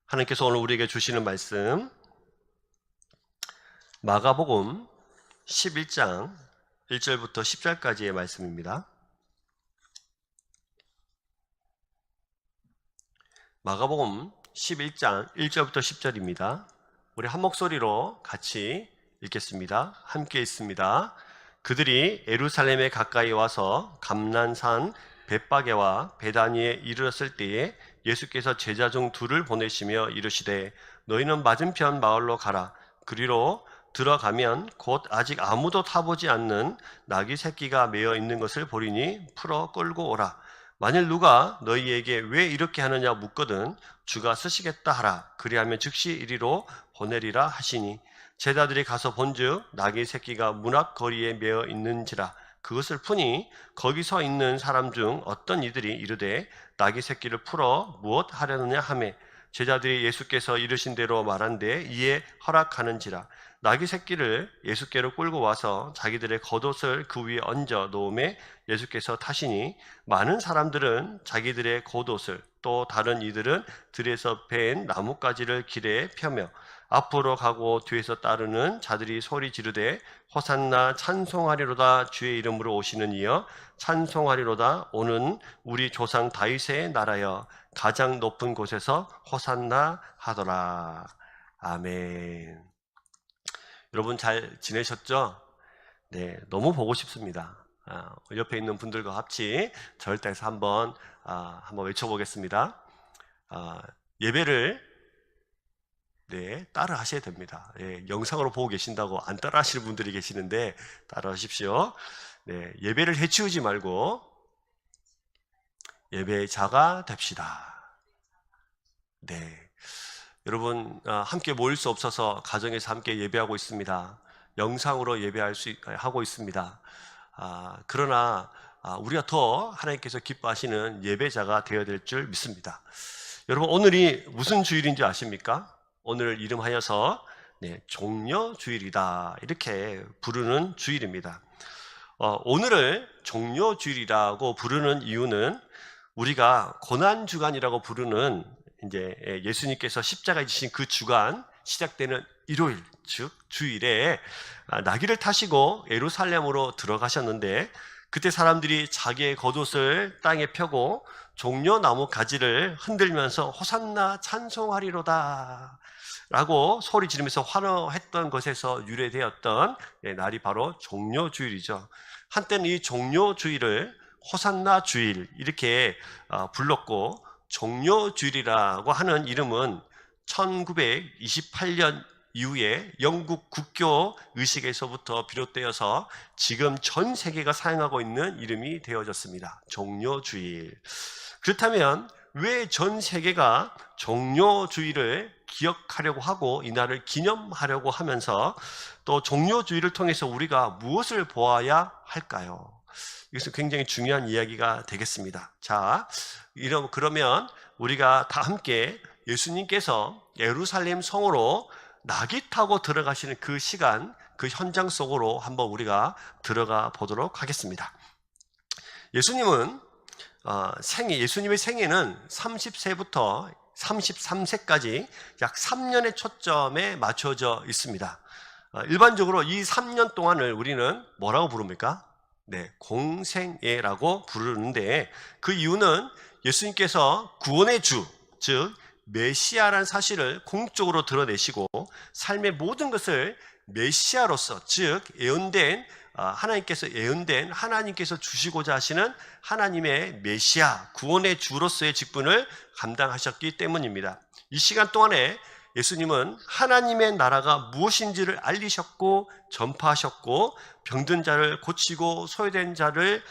하나님께서 오늘 우리에게 주시는 말씀 마가복음 11장 1절부터 10절까지의 말씀입니다. 마가복음 11장 1절부터 10절입니다. 우리 한 목소리로 같이 읽겠습니다. 함께 읽습니다. 그들이 예루살렘에 가까이 와서 감난산 벳바게와 베다니에 이르렀을 때에 예수께서 제자 중 둘을 보내시며 이르시되 너희는 맞은편 마을로 가라. 그리로 들어가면 곧 아직 아무도 타보지 않는 나귀 새끼가 매어 있는 것을 보리니 풀어 끌고 오라. 만일 누가 너희에게 왜 이렇게 하느냐 묻거든 주가 쓰시겠다 하라. 그리하면 즉시 이리로 보내리라 하시니 제자들이 가서 본즉 나귀 새끼가 문 앞 거리에 매어 있는지라. 그것을 푸니 거기 서 있는 사람 중 어떤 이들이 이르되 나귀 새끼를 풀어 무엇 하려느냐 하매 제자들이 예수께서 이르신 대로 말한데 이에 허락하는지라. 나귀 새끼를 예수께로 끌고 와서 자기들의 겉옷을 그 위에 얹어 놓음에 예수께서 타시니 많은 사람들은 자기들의 겉옷을 또 다른 이들은 들에서 벤 나뭇가지를 길에 펴며 앞으로 가고 뒤에서 따르는 자들이 소리 지르되 호산나 찬송하리로다 주의 이름으로 오시는 이여 찬송하리로다 오는 우리 조상 다윗의 나라여 가장 높은 곳에서 호산나 하더라. 아멘. 여러분 잘 지내셨죠? 네, 너무 보고 싶습니다. 옆에 있는 분들과 같이 저를 따라서 한번 외쳐보겠습니다. 예배를 따라 하셔야 됩니다. 영상으로 보고 계신다고 안 따라 하시는 분들이 계시는데 따라 하십시오. 예배를 해치우지 말고 예배자가 됩시다. 여러분 함께 모일 수 없어서 가정에서 함께 예배하고 있습니다. 영상으로 예배하고 있습니다. 그러나 우리가 더 하나님께서 기뻐하시는 예배자가 되어야 될 줄 믿습니다. 여러분 오늘이 무슨 주일인지 아십니까? 오늘 이름하여서 종려주일이다 이렇게 부르는 주일입니다. 오늘을 종려주일이라고 부르는 이유는 우리가 고난주간이라고 부르는 이제 예수님께서 십자가에 지신 그 주간 시작되는 일요일 즉 주일에 나귀를 타시고 예루살렘으로 들어가셨는데 그때 사람들이 자기의 겉옷을 땅에 펴고 종려나무 가지를 흔들면서 호산나 찬송하리로다 라고 소리 지르면서 환호했던 것에서 유래되었던 날이 바로 종려주일이죠. 한때는 이 종려주일을 호산나 주일 이렇게 불렀고 종려주일이라고 하는 이름은 1928년 이후에 영국 국교 의식에서부터 비롯되어서 지금 전 세계가 사용하고 있는 이름이 되어졌습니다. 종려주일. 그렇다면 왜 전 세계가 종려주일을 기억하려고 하고 이날을 기념하려고 하면서 또 종려주일을 통해서 우리가 무엇을 보아야 할까요? 이것은 굉장히 중요한 이야기가 되겠습니다. 자, 그러면 우리가 다 함께 예수님께서 예루살렘 성으로 나귀 타고 들어가시는 그 시간, 그 현장 속으로 한번 우리가 들어가 보도록 하겠습니다. 예수님의 생애는 30세부터 33세까지 약 3년의 초점에 맞춰져 있습니다. 일반적으로 이 3년 동안을 우리는 뭐라고 부릅니까? 공생애라고 부르는데 그 이유는 예수님께서 구원의 주, 즉 메시아라는 사실을 공적으로 드러내시고 삶의 모든 것을 메시아로서, 즉 하나님께서 주시고자 하시는 하나님의 메시아, 구원의 주로서의 직분을 감당하셨기 때문입니다. 이 시간 동안에 예수님은 하나님의 나라가 무엇인지를 알리셨고 전파하셨고 병든 자를 고치고 소외된 자를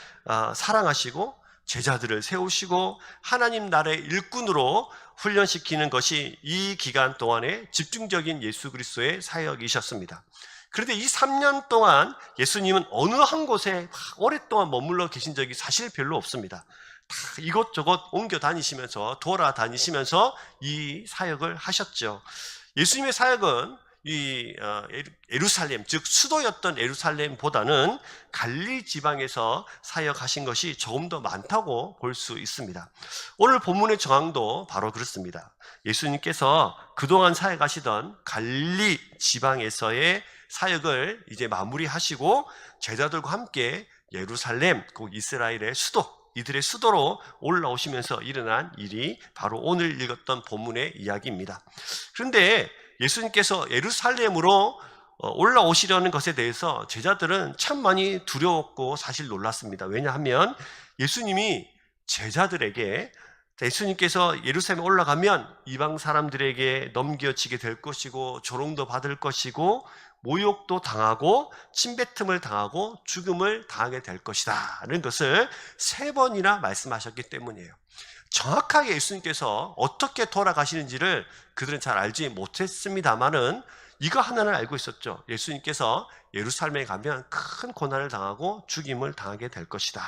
사랑하시고 제자들을 세우시고 하나님 나라의 일꾼으로 훈련시키는 것이 이 기간 동안의 집중적인 예수 그리스도의 사역이셨습니다. 그런데 이 3년 동안 예수님은 어느 한 곳에 오랫동안 머물러 계신 적이 사실 별로 없습니다. 다 이곳저곳 옮겨 다니시면서 돌아다니시면서 이 사역을 하셨죠. 예수님의 사역은 예루살렘, 즉 수도였던 예루살렘보다는 갈릴리 지방에서 사역하신 것이 조금 더 많다고 볼 수 있습니다. 오늘 본문의 정황도 바로 그렇습니다. 예수님께서 그동안 사역하시던 갈릴리 지방에서의 사역을 이제 마무리하시고 제자들과 함께 예루살렘, 곧 이스라엘의 수도, 이들의 수도로 올라오시면서 일어난 일이 바로 오늘 읽었던 본문의 이야기입니다. 그런데 예수님께서 예루살렘으로 올라오시려는 것에 대해서 제자들은 참 많이 두려웠고 사실 놀랐습니다. 왜냐하면 예수님이 제자들에게 예수님께서 예루살렘에 올라가면 이방 사람들에게 넘겨지게 될 것이고 조롱도 받을 것이고 모욕도 당하고 침뱉음을 당하고 죽음을 당하게 될 것이다 라는 것을 3번이나 말씀하셨기 때문이에요. 정확하게 예수님께서 어떻게 돌아가시는지를 그들은 잘 알지 못했습니다만은 이거 하나는 알고 있었죠. 예수님께서 예루살렘에 가면 큰 고난을 당하고 죽임을 당하게 될 것이다.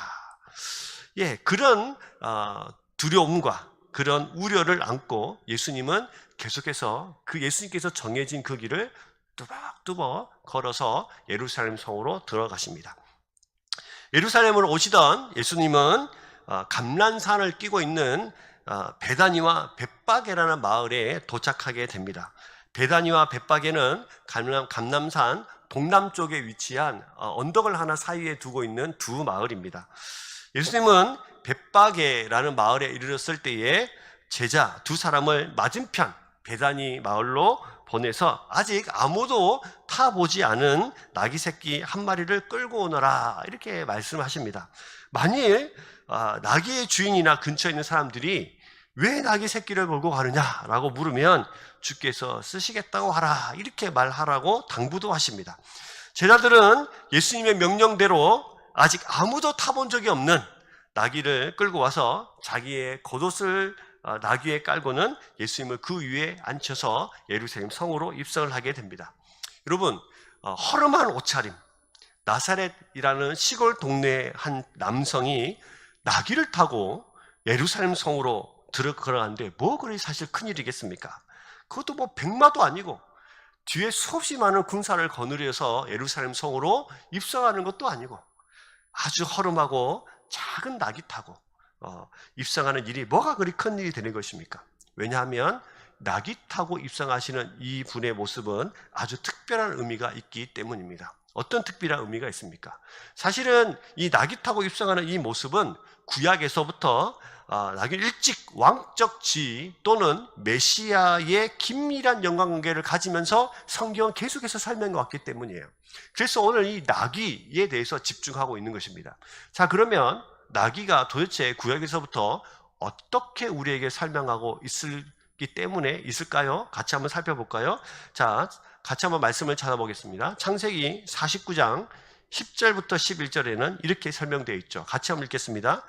예, 그런 두려움과 그런 우려를 안고 예수님은 계속해서 그 예수님께서 정해진 그 길을 뚜벅뚜벅 걸어서 예루살렘 성으로 들어가십니다. 예루살렘으로 오시던 예수님은 감람산을 끼고 있는 베다니와 벳바게라는 마을에 도착하게 됩니다. 베다니와 벳바게는 감람산 동남쪽에 위치한 언덕을 하나 사이에 두고 있는 두 마을입니다. 예수님은 벳바게라는 마을에 이르렀을 때에 제자 2사람을 맞은편 베다니 마을로 보내서 아직 아무도 타보지 않은 나귀 새끼 1마리를 끌고 오너라 이렇게 말씀하십니다. 만일 나귀의 주인이나 근처에 있는 사람들이 왜 나귀 새끼를 몰고 가느냐라고 물으면 주께서 쓰시겠다고 하라 이렇게 말하라고 당부도 하십니다. 제자들은 예수님의 명령대로 아직 아무도 타본 적이 없는 나귀를 끌고 와서 자기의 겉옷을 나귀에 깔고는 예수님을 그 위에 앉혀서 예루살렘 성으로 입성을 하게 됩니다. 여러분, 허름한 옷차림, 나사렛이라는 시골 동네의 한 남성이 나귀를 타고 예루살렘 성으로 걸어가는데 뭐 그리 사실 큰일이겠습니까? 그것도 뭐 백마도 아니고 뒤에 수없이 많은 군사를 거느려서 예루살렘 성으로 입성하는 것도 아니고 아주 허름하고 작은 나귀 타고 입성하는 일이 뭐가 그리 큰 일이 되는 것입니까? 왜냐하면 나귀 타고 입성하시는 이 분의 모습은 아주 특별한 의미가 있기 때문입니다. 어떤 특별한 의미가 있습니까? 사실은 이 나귀 타고 입성하는 이 모습은 구약에서부터 나귀 일찍 왕적 지위 또는 메시아의 긴밀한 연관관계를 가지면서 성경은 계속해서 설명해 왔기 때문이에요. 그래서 오늘 이 나귀에 대해서 집중하고 있는 것입니다. 자, 그러면 나귀가 도대체 구약에서부터 어떻게 우리에게 설명하고 있기 때문에 있을까요? 같이 한번 살펴볼까요? 자, 같이 한번 말씀을 찾아보겠습니다. 창세기 49장 10절부터 11절에는 이렇게 설명되어 있죠. 같이 한번 읽겠습니다.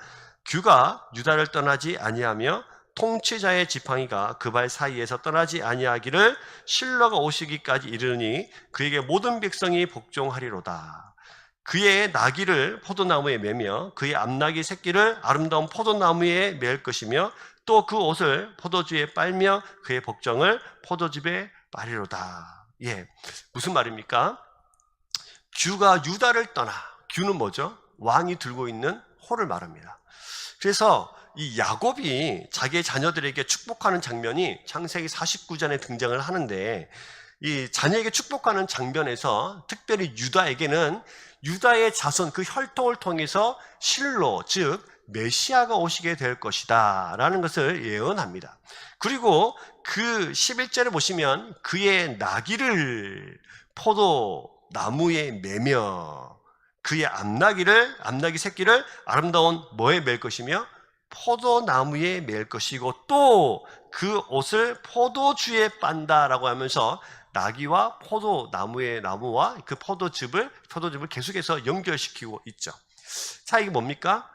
규가 유다를 떠나지 아니하며 통치자의 지팡이가 그 발 사이에서 떠나지 아니하기를 실로가 오시기까지 이르니 그에게 모든 백성이 복종하리로다. 그의 나귀를 포도나무에 매며 그의 암나귀 새끼를 아름다운 포도나무에 매일 것이며 또 그 옷을 포도주에 빨며 그의 복정을 포도즙에 빨리로다. 예, 무슨 말입니까? 규가 유다를 떠나, 규는 뭐죠? 왕이 들고 있는 호를 말합니다. 그래서 이 야곱이 자기의 자녀들에게 축복하는 장면이 창세기 49장에 등장을 하는데 이 자녀에게 축복하는 장면에서 특별히 유다에게는 유다의 자손 그 혈통을 통해서 실로 즉 메시아가 오시게 될 것이다 라는 것을 예언합니다. 그리고 그 11절에 보시면 그의 나귀를 포도나무에 매며 그의 암나귀 새끼를 아름다운 뭐에 맬 것이며 포도나무에 맬 것이고 또 그 옷을 포도주에 빤다라고 하면서 나귀와 포도나무의 나무와 그 포도즙을 계속해서 연결시키고 있죠. 자, 이게 뭡니까?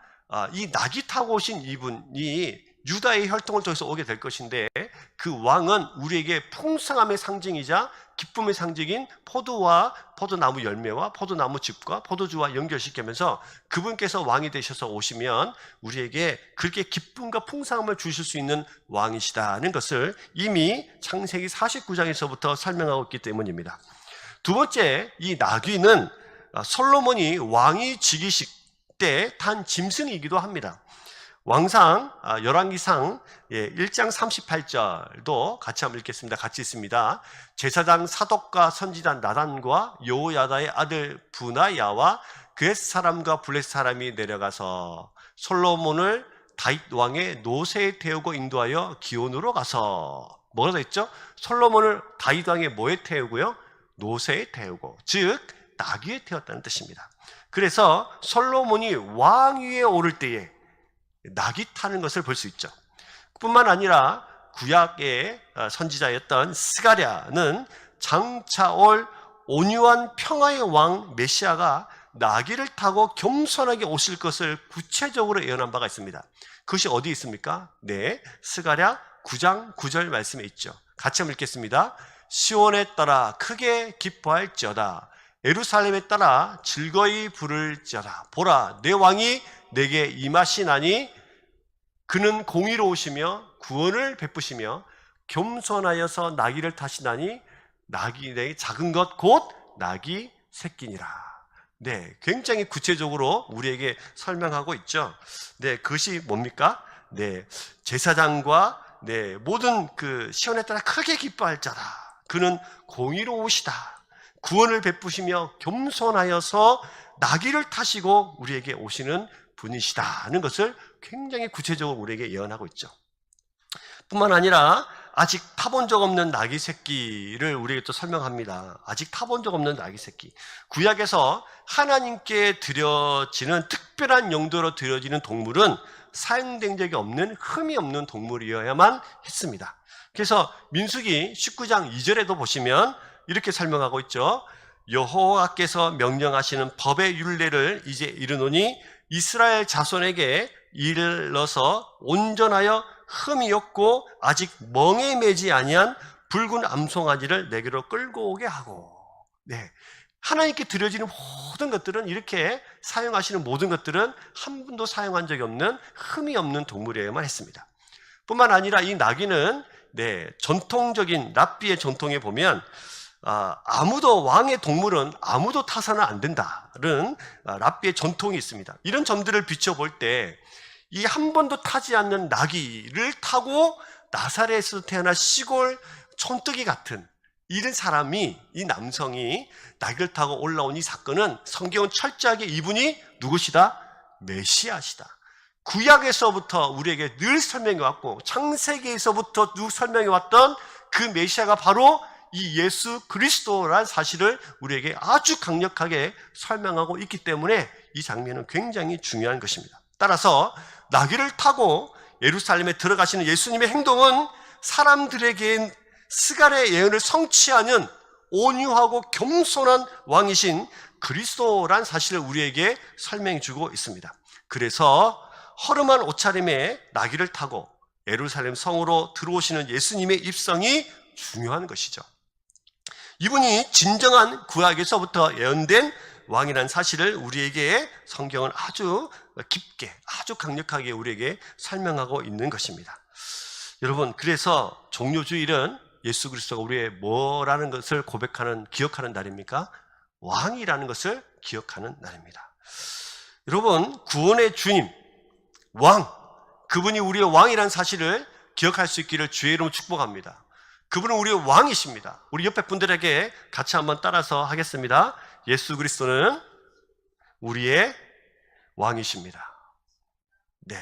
이 나귀 타고 오신 이분이 유다의 혈통을 통해서 오게 될 것인데, 그 왕은 우리에게 풍성함의 상징이자 기쁨의 상징인 포도와 포도나무 열매와 포도나무 즙과 포도주와 연결시키면서 그분께서 왕이 되셔서 오시면 우리에게 그렇게 기쁨과 풍성함을 주실 수 있는 왕이시다는 것을 이미 창세기 49장에서부터 설명하고 있기 때문입니다. 두 번째, 이 나귀는 솔로몬이 왕위 즉위식 때 탄 짐승이기도 합니다. 왕상, 열왕기상 1장 38절도 같이 한번 읽겠습니다. 같이 있습니다. 제사장 사독과 선지자 나단과 여호야다의 아들 브나야와 그엣 사람과 블렛 사람이 내려가서 솔로몬을 다윗 왕의 노새에 태우고 인도하여 기온으로 가서, 뭐가 더 있죠? 솔로몬을 다윗 왕의 뭐에 태우고요? 노새에 태우고, 즉 나귀에 태웠다는 뜻입니다. 그래서 솔로몬이 왕위에 오를 때에 낙이 타는 것을 볼 수 있죠. 뿐만 아니라 구약의 선지자였던 스가랴는 장차 올 온유한 평화의 왕 메시아가 나귀를 타고 겸손하게 오실 것을 구체적으로 예언한 바가 있습니다. 그것이 어디 있습니까? 네, 스가랴 9장 9절 말씀에 있죠. 같이 한번 읽겠습니다. 시온에 따라 크게 기뻐할지어다. 예루살렘에 따라 즐거이 부를지어다. 보라, 내 왕이 내게 임하시나니 그는 공의로우시며 구원을 베푸시며 겸손하여서 나귀를 타시나니 나귀의 작은 것 곧 나귀 새끼니라. 네, 굉장히 구체적으로 우리에게 설명하고 있죠. 네, 그것이 뭡니까? 네, 제사장과 모든 그 시온에 따라 크게 기뻐할 자라. 그는 공의로우시다. 구원을 베푸시며 겸손하여서 나귀를 타시고 우리에게 오시는 분이시다는 것을 굉장히 구체적으로 우리에게 예언하고 있죠. 뿐만 아니라 아직 타본 적 없는 나귀 새끼를 우리에게 또 설명합니다. 아직 타본 적 없는 나귀 새끼. 구약에서 하나님께 드려지는 특별한 용도로 드려지는 동물은 사용된 적이 없는 흠이 없는 동물이어야만 했습니다. 그래서 민수기 19장 2절에도 보시면 이렇게 설명하고 있죠. 여호와께서 명령하시는 법의 율례를 이제 이르노니 이스라엘 자손에게 이르러서 온전하여 흠이 없고 아직 멍에 매지 아니한 붉은 암송아지를 내게로 끌고 오게 하고. 네, 하나님께 드려지는 모든 것들은, 이렇게 사용하시는 모든 것들은 한 번도 사용한 적이 없는 흠이 없는 동물이어야만 했습니다. 뿐만 아니라 이 나귀는 전통적인 랍비의 전통에 보면 아무도, 왕의 동물은 아무도 타서는 안 된다는 랍비의 전통이 있습니다. 이런 점들을 비춰볼 때 이 한 번도 타지 않는 나귀를 타고 나사렛에서 태어난 시골 촌뜨기 같은 이런 사람이, 이 남성이 나귀를 타고 올라온 이 사건은 성경은 철저하게 이분이 누구시다? 메시아시다. 구약에서부터 우리에게 늘 설명해왔고 창세기에서부터 늘 설명해왔던 그 메시아가 바로 이 예수 그리스도라는 사실을 우리에게 아주 강력하게 설명하고 있기 때문에 이 장면은 굉장히 중요한 것입니다. 따라서 나귀를 타고 예루살렘에 들어가시는 예수님의 행동은 사람들에겐 스가랴의 예언을 성취하는 온유하고 겸손한 왕이신 그리스도라는 사실을 우리에게 설명해 주고 있습니다. 그래서 허름한 옷차림에 나귀를 타고 예루살렘 성으로 들어오시는 예수님의 입성이 중요한 것이죠. 이분이 진정한 구약에서부터 예언된 왕이라는 사실을 우리에게 성경은 아주 깊게, 아주 강력하게 우리에게 설명하고 있는 것입니다. 여러분, 그래서 종료주일은 예수 그리스도가 우리의 뭐라는 것을 고백하는, 기억하는 날입니까? 왕이라는 것을 기억하는 날입니다. 여러분, 구원의 주님, 왕, 그분이 우리의 왕이라는 사실을 기억할 수 있기를 주의 이름으로 축복합니다. 그분은 우리의 왕이십니다. 우리 옆에 분들에게 같이 한번 따라서 하겠습니다. 예수 그리스도는 우리의 왕이십니다. 네,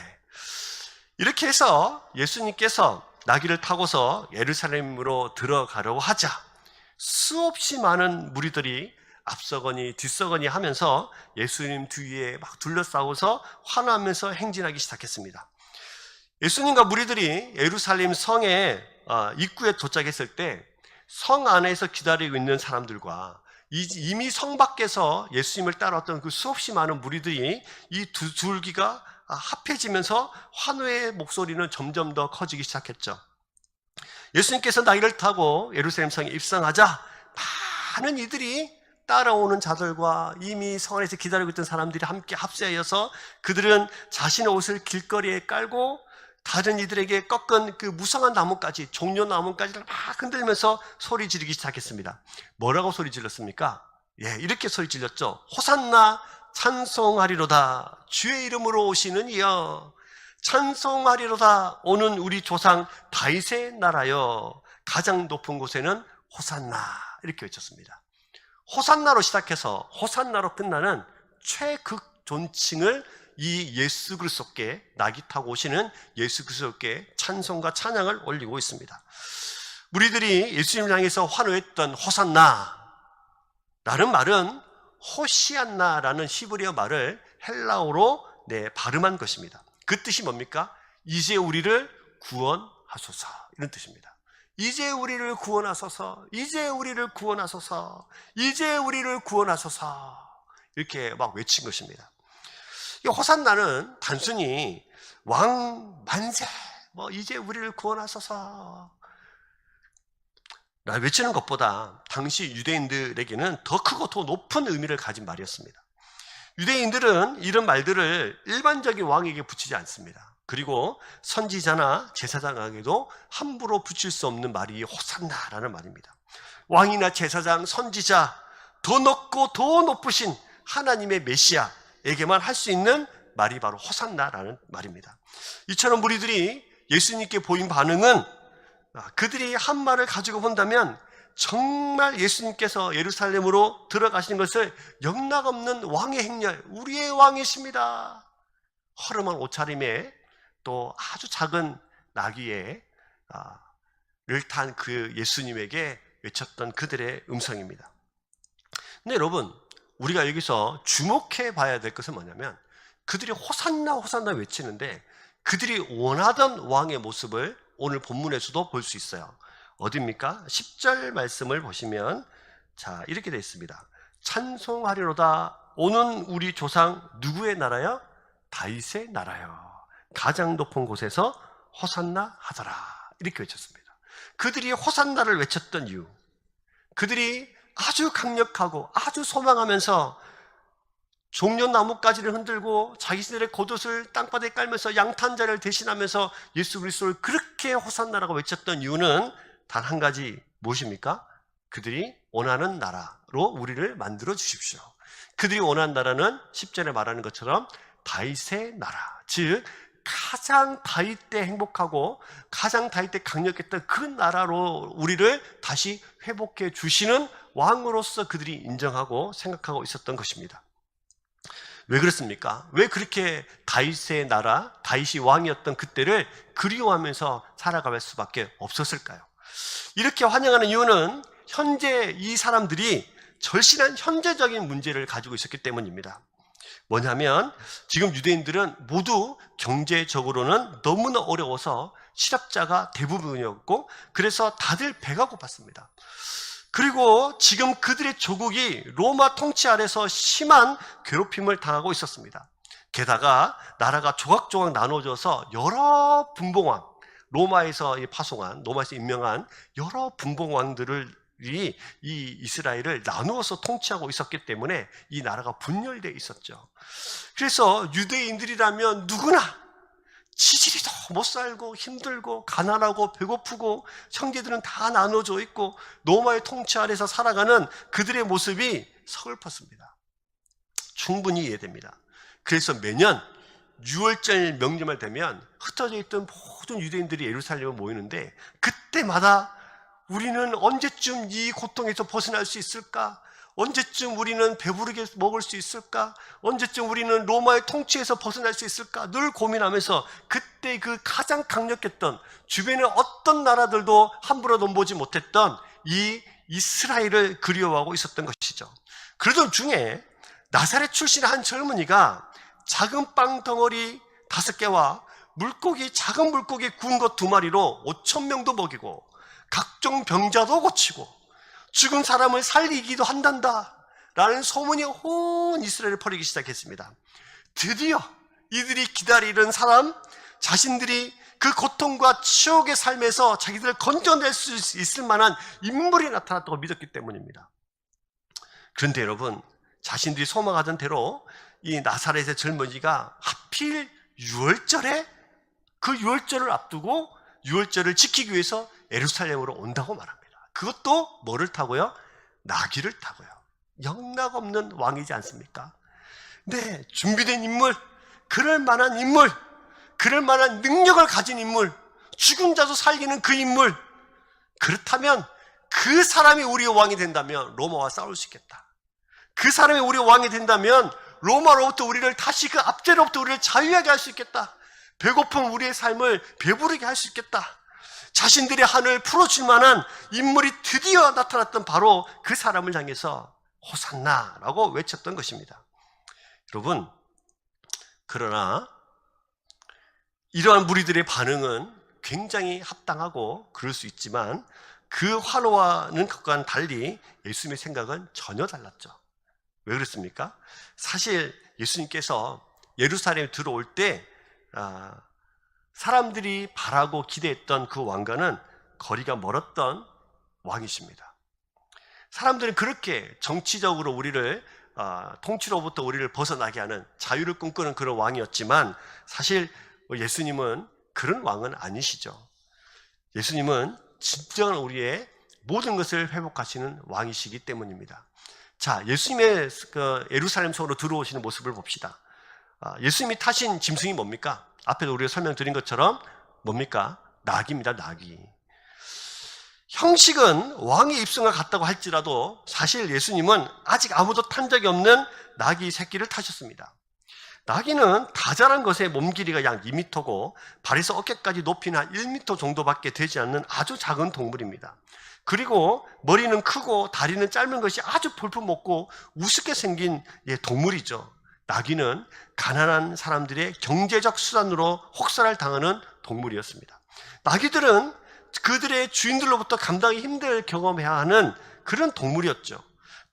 이렇게 해서 예수님께서 나귀를 타고서 예루살렘으로 들어가려고 하자 수없이 많은 무리들이 앞서거니 뒤서거니 하면서 예수님 뒤에 막 둘러싸고서 환호하면서 행진하기 시작했습니다. 예수님과 무리들이 예루살렘 성의 입구에 도착했을 때 성 안에서 기다리고 있는 사람들과 이미 성 밖에서 예수님을 따라왔던 그 수없이 많은 무리들이 이 두 줄기가 합해지면서 환호의 목소리는 점점 더 커지기 시작했죠. 예수님께서 나귀를 타고 예루살렘 성에 입성하자 많은 이들이 따라오는 자들과 이미 성 안에서 기다리고 있던 사람들이 함께 합세하여서 그들은 자신의 옷을 길거리에 깔고 다른 이들에게 꺾은 그 무성한 나뭇가지, 종려나뭇가지를 막 흔들면서 소리 지르기 시작했습니다. 뭐라고 소리 질렀습니까? 이렇게 소리 질렀죠. 호산나 찬송하리로다. 주의 이름으로 오시는 이여. 찬송하리로다. 오는 우리 조상 다윗의 나라여. 가장 높은 곳에는 호산나. 이렇게 외쳤습니다. 호산나로 시작해서 호산나로 끝나는 최극 존칭을 이 예수 그리스도께, 나귀 타고 오시는 예수 그리스도께 찬송과 찬양을 올리고 있습니다. 무리들이 예수님을 향해서 환호했던 호산나 라는 말은 호시안나라는 히브리어 말을 헬라어로 발음한 것입니다. 그 뜻이 뭡니까? 이제 우리를 구원하소서, 이런 뜻입니다. 이제 우리를 구원하소서, 이제 우리를 구원하소서, 이제 우리를 구원하소서, 이렇게 막 외친 것입니다. 이 호산나는 단순히 왕 만세, 이제 우리를 구원하소서 라 외치는 것보다 당시 유대인들에게는 더 크고 더 높은 의미를 가진 말이었습니다. 유대인들은 이런 말들을 일반적인 왕에게 붙이지 않습니다. 그리고 선지자나 제사장에게도 함부로 붙일 수 없는 말이 호산나라는 말입니다. 왕이나 제사장, 선지자, 더 높고 더 높으신 하나님의 메시아에게만 할 수 있는 말이 바로 호산나라는 말입니다. 이처럼 무리들이 예수님께 보인 반응은, 그들이 한 말을 가지고 본다면 정말 예수님께서 예루살렘으로 들어가시는 것을 영락없는 왕의 행렬, 우리의 왕이십니다. 허름한 옷차림에 또 아주 작은 나귀를 탄 그 예수님에게 외쳤던 그들의 음성입니다. 근데 여러분, 우리가 여기서 주목해 봐야 될 것은 뭐냐면, 그들이 호산나 호산나 외치는데 그들이 원하던 왕의 모습을 오늘 본문에서도 볼 수 있어요. 어디입니까? 10절 말씀을 보시면 이렇게 되어 있습니다. 찬송하리로다. 오는 우리 조상 누구의 나라요? 다윗의 나라요. 가장 높은 곳에서 호산나 하더라. 이렇게 외쳤습니다. 그들이 호산나를 외쳤던 이유, 그들이 아주 강력하고 아주 소망하면서 종려나뭇가지를 흔들고 자기들의 겉옷을 땅바닥에 깔면서 양탄자를 대신하면서 예수 그리스도를 그렇게 호산나라고 외쳤던 이유는 단 한 가지, 무엇입니까? 그들이 원하는 나라로 우리를 만들어 주십시오. 그들이 원하는 나라는 10절에 말하는 것처럼 다윗의 나라, 즉 가장 다윗 때 행복하고 가장 다윗 때 강력했던 그 나라로 우리를 다시 회복해 주시는 왕으로서 그들이 인정하고 생각하고 있었던 것입니다. 왜 그렇습니까? 왜 그렇게 다윗의 나라, 다윗이 왕이었던 그때를 그리워하면서 살아갈 수밖에 없었을까요? 이렇게 환영하는 이유는 현재 이 사람들이 절실한 현재적인 문제를 가지고 있었기 때문입니다. 뭐냐면 지금 유대인들은 모두 경제적으로는 너무나 어려워서 실업자가 대부분이었고, 그래서 다들 배가 고팠습니다. 그리고 지금 그들의 조국이 로마 통치 아래서 심한 괴롭힘을 당하고 있었습니다. 게다가 나라가 조각조각 나눠져서 여러 분봉왕, 로마에서 파송한, 로마에서 임명한 여러 분봉왕들이 이 이스라엘을 나누어서 통치하고 있었기 때문에 이 나라가 분열되어 있었죠. 그래서 유대인들이라면 누구나 지질이도 못 살고 힘들고 가난하고 배고프고 형제들은 다 나눠져 있고 로마의 통치 아래서 살아가는 그들의 모습이 서글펐습니다. 충분히 이해됩니다. 그래서 매년 6월절 명절만 되면 흩어져 있던 모든 유대인들이 예루살렘에 모이는데, 그때마다 우리는 언제쯤 이 고통에서 벗어날 수 있을까? 언제쯤 우리는 배부르게 먹을 수 있을까? 언제쯤 우리는 로마의 통치에서 벗어날 수 있을까? 늘 고민하면서 그때 그 가장 강력했던, 주변에 어떤 나라들도 함부로 넘보지 못했던 이 이스라엘을 그리워하고 있었던 것이죠. 그러던 중에 나사렛 출신의 한 젊은이가 작은 빵 덩어리 5개와 작은 물고기 구운 것 2마리로 5,000명도 먹이고 각종 병자도 고치고 죽은 사람을 살리기도 한단다 라는 소문이 온 이스라엘을 퍼지기 시작했습니다. 드디어 이들이 기다리는 사람, 자신들이 그 고통과 치욕의 삶에서 자기들을 건져낼 수 있을 만한 인물이 나타났다고 믿었기 때문입니다. 그런데 여러분, 자신들이 소망하던 대로 이 나사렛의 젊은이가 하필 유월절에 그 유월절을 앞두고 유월절을 지키기 위해서 예루살렘으로 온다고 말합니다. 그것도 뭐를 타고요? 나귀를 타고요. 영락없는 왕이지 않습니까? 네, 준비된 인물, 그럴 만한 인물, 그럴 만한 능력을 가진 인물, 죽은 자도 살리는 그 인물, 그렇다면 그 사람이 우리의 왕이 된다면 로마와 싸울 수 있겠다. 그 사람이 우리의 왕이 된다면 로마로부터 우리를 다시 그 압제로부터 우리를 자유하게 할 수 있겠다. 배고픈 우리의 삶을 배부르게 할 수 있겠다. 자신들의 한을 풀어줄 만한 인물이 드디어 나타났던 바로 그 사람을 향해서 호산나라고 외쳤던 것입니다. 여러분, 그러나 이러한 무리들의 반응은 굉장히 합당하고 그럴 수 있지만 그 환호와는 것과는 달리 예수님의 생각은 전혀 달랐죠. 왜 그렇습니까? 사실 예수님께서 예루살렘에 들어올 때 사람들이 바라고 기대했던 그 왕과는 거리가 멀었던 왕이십니다. 사람들은 그렇게 정치적으로 우리를 통치로부터 우리를 벗어나게 하는 자유를 꿈꾸는 그런 왕이었지만 사실 예수님은 그런 왕은 아니시죠. 예수님은 진정한 우리의 모든 것을 회복하시는 왕이시기 때문입니다. 자, 예수님의 그 예루살렘 성으로 들어오시는 모습을 봅시다. 예수님이 타신 짐승이 뭡니까? 앞에도 우리가 설명드린 것처럼 뭡니까? 나귀입니다. 나귀. 형식은 왕의 입성과 같다고 할지라도 사실 예수님은 아직 아무도 탄 적이 없는 나귀 새끼를 타셨습니다. 나귀는 다 자란 것의 몸 길이가 약 2m고 발에서 어깨까지 높이는 한 1m 정도밖에 되지 않는 아주 작은 동물입니다. 그리고 머리는 크고 다리는 짧은 것이 아주 볼품 없고 우습게 생긴 동물이죠. 나귀는 가난한 사람들의 경제적 수단으로 혹사를 당하는 동물이었습니다. 나귀들은 그들의 주인들로부터 감당하기 힘들 경험해야 하는 그런 동물이었죠.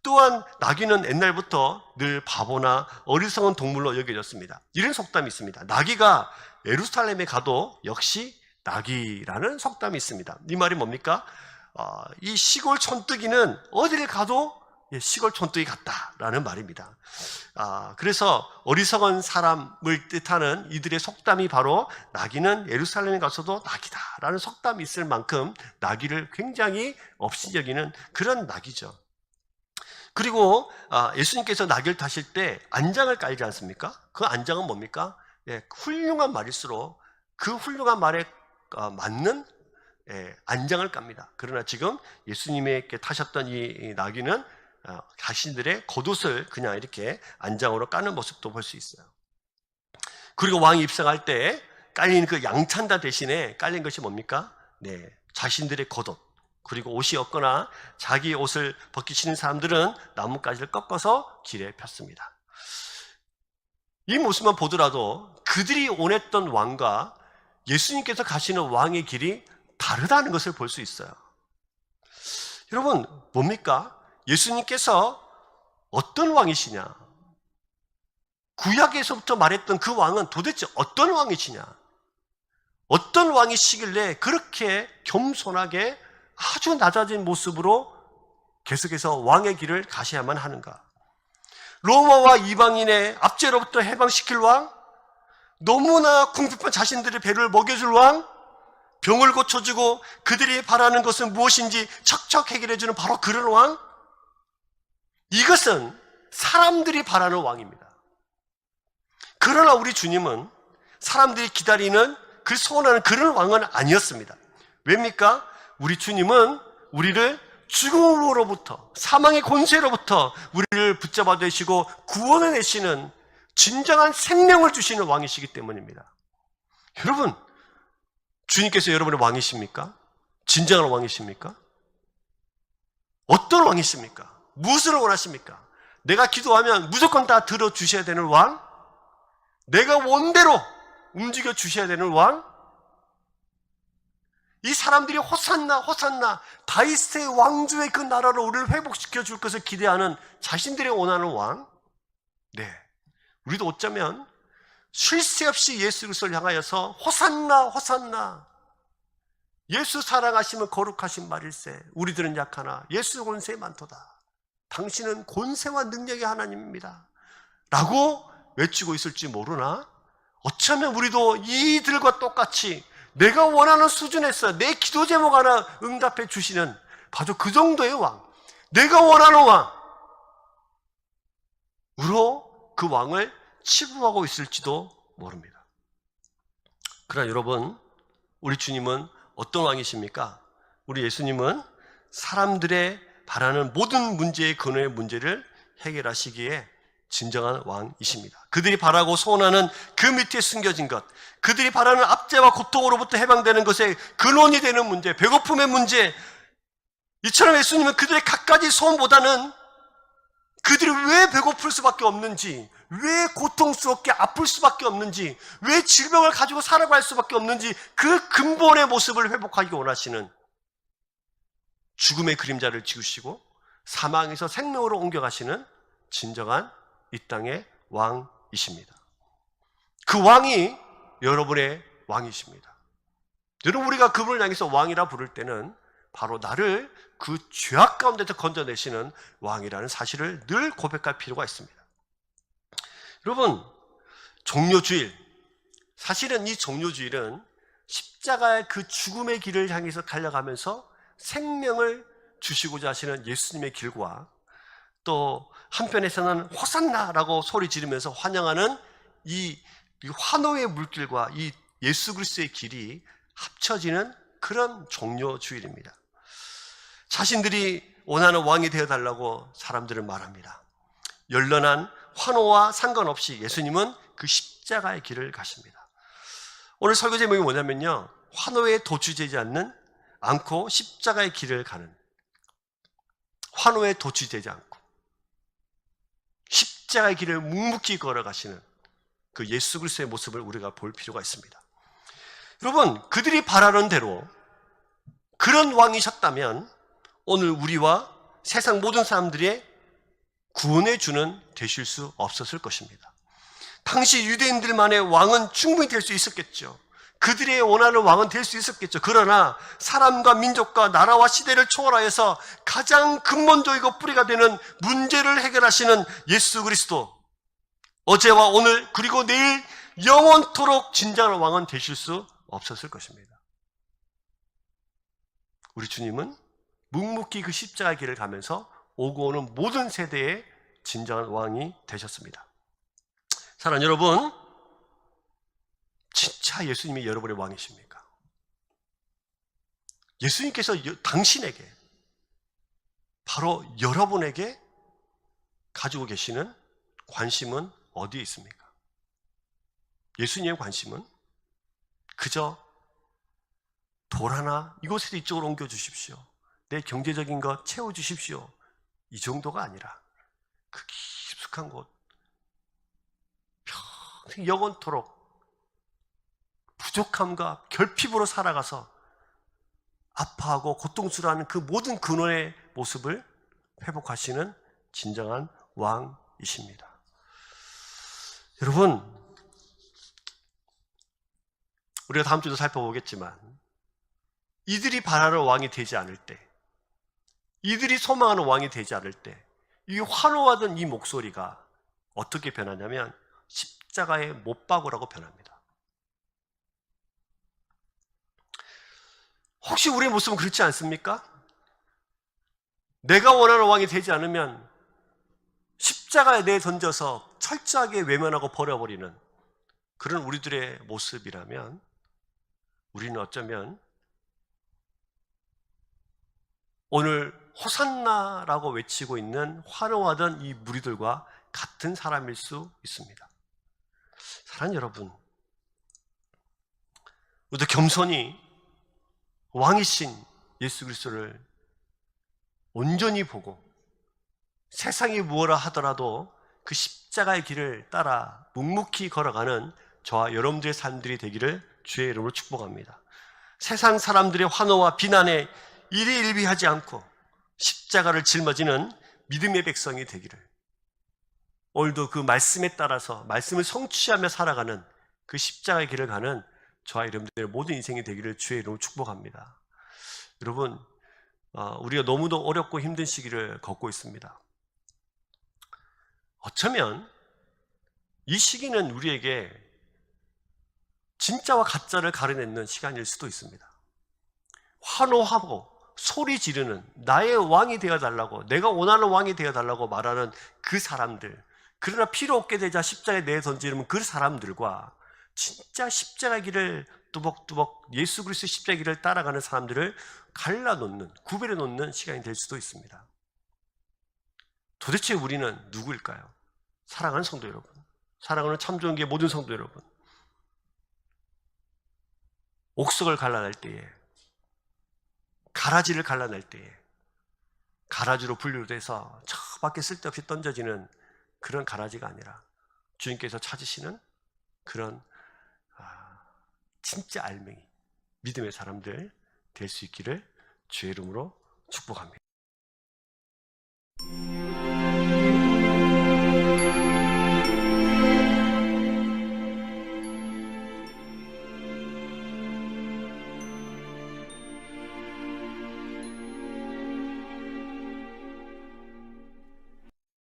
또한 나귀는 옛날부터 늘 바보나 어리석은 동물로 여겨졌습니다. 이런 속담이 있습니다. 나귀가 예루살렘에 가도 역시 나귀라는 속담이 있습니다. 이 말이 뭡니까? 이 시골 촌뜨기는 어디를 가도 시골 촌뜨기 같다라는 말입니다. 그래서 어리석은 사람을 뜻하는 이들의 속담이 바로 나귀는 예루살렘에 가서도 나귀다라는 속담이 있을 만큼 나귀를 굉장히 없이 여기는 그런 나귀죠. 그리고 예수님께서 나귀를 타실 때 안장을 깔지 않습니까? 그 안장은 뭡니까? 훌륭한 말일수록 그 훌륭한 말에 맞는 안장을 깝니다. 그러나 지금 예수님에게 타셨던 이 나귀는 자신들의 겉옷을 그냥 이렇게 안장으로 까는 모습도 볼 수 있어요. 그리고 왕이 입성할 때 깔린 그 양찬다 대신에 깔린 것이 뭡니까? 자신들의 겉옷. 그리고 옷이 없거나 자기 옷을 벗기 싫은 사람들은 나뭇가지를 꺾어서 길에 폈습니다. 이 모습만 보더라도 그들이 원했던 왕과 예수님께서 가시는 왕의 길이 다르다는 것을 볼 수 있어요. 여러분, 뭡니까? 예수님께서 어떤 왕이시냐? 구약에서부터 말했던 그 왕은 도대체 어떤 왕이시냐? 어떤 왕이시길래 그렇게 겸손하게 아주 낮아진 모습으로 계속해서 왕의 길을 가셔야만 하는가? 로마와 이방인의 압제로부터 해방시킬 왕? 너무나 궁핍한 자신들의 배를 먹여줄 왕? 병을 고쳐주고 그들이 바라는 것은 무엇인지 척척 해결해주는 바로 그런 왕? 이것은 사람들이 바라는 왕입니다. 그러나 우리 주님은 사람들이 기다리는 그 소원하는 그런 왕은 아니었습니다. 왜입니까? 우리 주님은 우리를 죽음으로부터, 사망의 권세로부터 우리를 붙잡아 내시고 구원해 내시는 진정한 생명을 주시는 왕이시기 때문입니다. 여러분, 주님께서 여러분의 왕이십니까? 진정한 왕이십니까? 어떤 왕이십니까? 무엇을 원하십니까? 내가 기도하면 무조건 다 들어주셔야 되는 왕? 내가 원대로 움직여 주셔야 되는 왕? 이 사람들이 호산나 호산나 다윗의 왕조의 그 나라로 우리를 회복시켜 줄 것을 기대하는 자신들이 원하는 왕? 네, 우리도 어쩌면 쉴 새 없이 예수 그리스도를 향하여서 호산나 호산나, 예수 사랑하시면 거룩하신 말일세, 우리들은 약하나 예수 권세 많도다, 당신은 권세와 능력의 하나님입니다 라고 외치고 있을지 모르나, 어쩌면 우리도 이들과 똑같이 내가 원하는 수준에서 내 기도 제목 하나 응답해 주시는 바로 그 정도의 왕, 내가 원하는 왕으로 그 왕을 치부하고 있을지도 모릅니다. 그러나 여러분, 우리 주님은 어떤 왕이십니까? 우리 예수님은 사람들의 바라는 모든 문제의 근원의 문제를 해결하시기에 진정한 왕이십니다. 그들이 바라고 소원하는 그 밑에 숨겨진 것, 그들이 바라는 압제와 고통으로부터 해방되는 것의 근원이 되는 문제, 배고픔의 문제, 이처럼 예수님은 그들의 갖가지 소원보다는 그들이 왜 배고플 수밖에 없는지, 왜 고통스럽게 아플 수밖에 없는지, 왜 질병을 가지고 살아갈 수밖에 없는지 그 근본의 모습을 회복하기 원하시는, 죽음의 그림자를 지우시고 사망에서 생명으로 옮겨가시는 진정한 이 땅의 왕이십니다. 그 왕이 여러분의 왕이십니다. 여러분, 우리가 그분을 향해서 왕이라 부를 때는 바로 나를 그 죄악 가운데서 건져내시는 왕이라는 사실을 늘 고백할 필요가 있습니다. 여러분, 종료주일, 사실은 이 종료주일은 십자가의 그 죽음의 길을 향해서 달려가면서 생명을 주시고자 하시는 예수님의 길과, 또 한편에서는 호산나라고 소리 지르면서 환영하는 이 환호의 물길과 이 예수 그리스도의 길이 합쳐지는 그런 종료주일입니다. 자신들이 원하는 왕이 되어달라고 사람들은 말합니다. 연련한 환호와 상관없이 예수님은 그 십자가의 길을 가십니다. 오늘 설교 제목이 뭐냐면요, 환호에 도취되지 않고 십자가의 길을 가는, 환호에 도취되지 않고 십자가의 길을 묵묵히 걸어가시는 그 예수 그리스도의 모습을 우리가 볼 필요가 있습니다. 여러분, 그들이 바라는 대로 그런 왕이셨다면 오늘 우리와 세상 모든 사람들의 구원해 주는 되실 수 없었을 것입니다. 당시 유대인들만의 왕은 충분히 될 수 있었겠죠. 그들의 원하는 왕은 될 수 있었겠죠. 그러나 사람과 민족과 나라와 시대를 초월하여서 가장 근본적이고 뿌리가 되는 문제를 해결하시는 예수 그리스도, 어제와 오늘 그리고 내일 영원토록 진정한 왕은 되실 수 없었을 것입니다. 우리 주님은 묵묵히 그 십자가의 길을 가면서 오고 오는 모든 세대의 진정한 왕이 되셨습니다. 사랑하는 여러분, 진짜 예수님이 여러분의 왕이십니까? 예수님께서 당신에게, 바로 여러분에게 가지고 계시는 관심은 어디에 있습니까? 예수님의 관심은 그저 돌 하나 이곳에서 이쪽으로 옮겨주십시오, 내 경제적인 것 채워주십시오, 이 정도가 아니라 그 깊숙한 곳, 평생 영원토록 부족함과 결핍으로 살아가서 아파하고 고통스러워하는 그 모든 근원의 모습을 회복하시는 진정한 왕이십니다. 여러분, 우리가 다음 주도 살펴보겠지만 이들이 바라는 왕이 되지 않을 때, 이들이 소망하는 왕이 되지 않을 때 이 환호하던 이 목소리가 어떻게 변하냐면 십자가의 못박으라고 변합니다. 혹시 우리의 모습은 그렇지 않습니까? 내가 원하는 왕이 되지 않으면 십자가에 내던져서 철저하게 외면하고 버려버리는 그런 우리들의 모습이라면 우리는 어쩌면 오늘 호산나라고 외치고 있는 환호하던 이 무리들과 같은 사람일 수 있습니다. 사랑하는 여러분, 우리도 겸손히 왕이신 예수 그리스도를 온전히 보고 세상이 무엇라 하더라도 그 십자가의 길을 따라 묵묵히 걸어가는 저와 여러분들의 삶들이 되기를 주의 이름으로 축복합니다. 세상 사람들의 환호와 비난에 일희일비하지 않고 십자가를 짊어지는 믿음의 백성이 되기를, 오늘도 그 말씀에 따라서 말씀을 성취하며 살아가는 그 십자가의 길을 가는 저와 여러분들의 모든 인생이 되기를 주의 이름으로 축복합니다. 여러분, 우리가 너무도 어렵고 힘든 시기를 걷고 있습니다. 어쩌면 이 시기는 우리에게 진짜와 가짜를 가려내는 시간일 수도 있습니다. 환호하고 소리 지르는, 나의 왕이 되어달라고, 내가 원하는 왕이 되어달라고 말하는 그 사람들, 그러나 필요 없게 되자 십자가에 내던지는 그 사람들과 진짜 십자가의 길을 뚜벅뚜벅 예수 그리스도의 십자가의 길을 따라가는 사람들을 갈라놓는, 구별해 놓는 시간이 될 수도 있습니다. 도대체 우리는 누구일까요? 사랑하는 성도 여러분, 사랑하는 참좋은교회 모든 성도 여러분, 옥석을 갈라낼 때에, 가라지를 갈라낼 때에 가라지로 분류돼서 저 밖에 쓸데없이 던져지는 그런 가라지가 아니라 주님께서 찾으시는 그런 진짜 알맹이, 믿음의 사람들 될 수 있기를 주의 이름으로 축복합니다.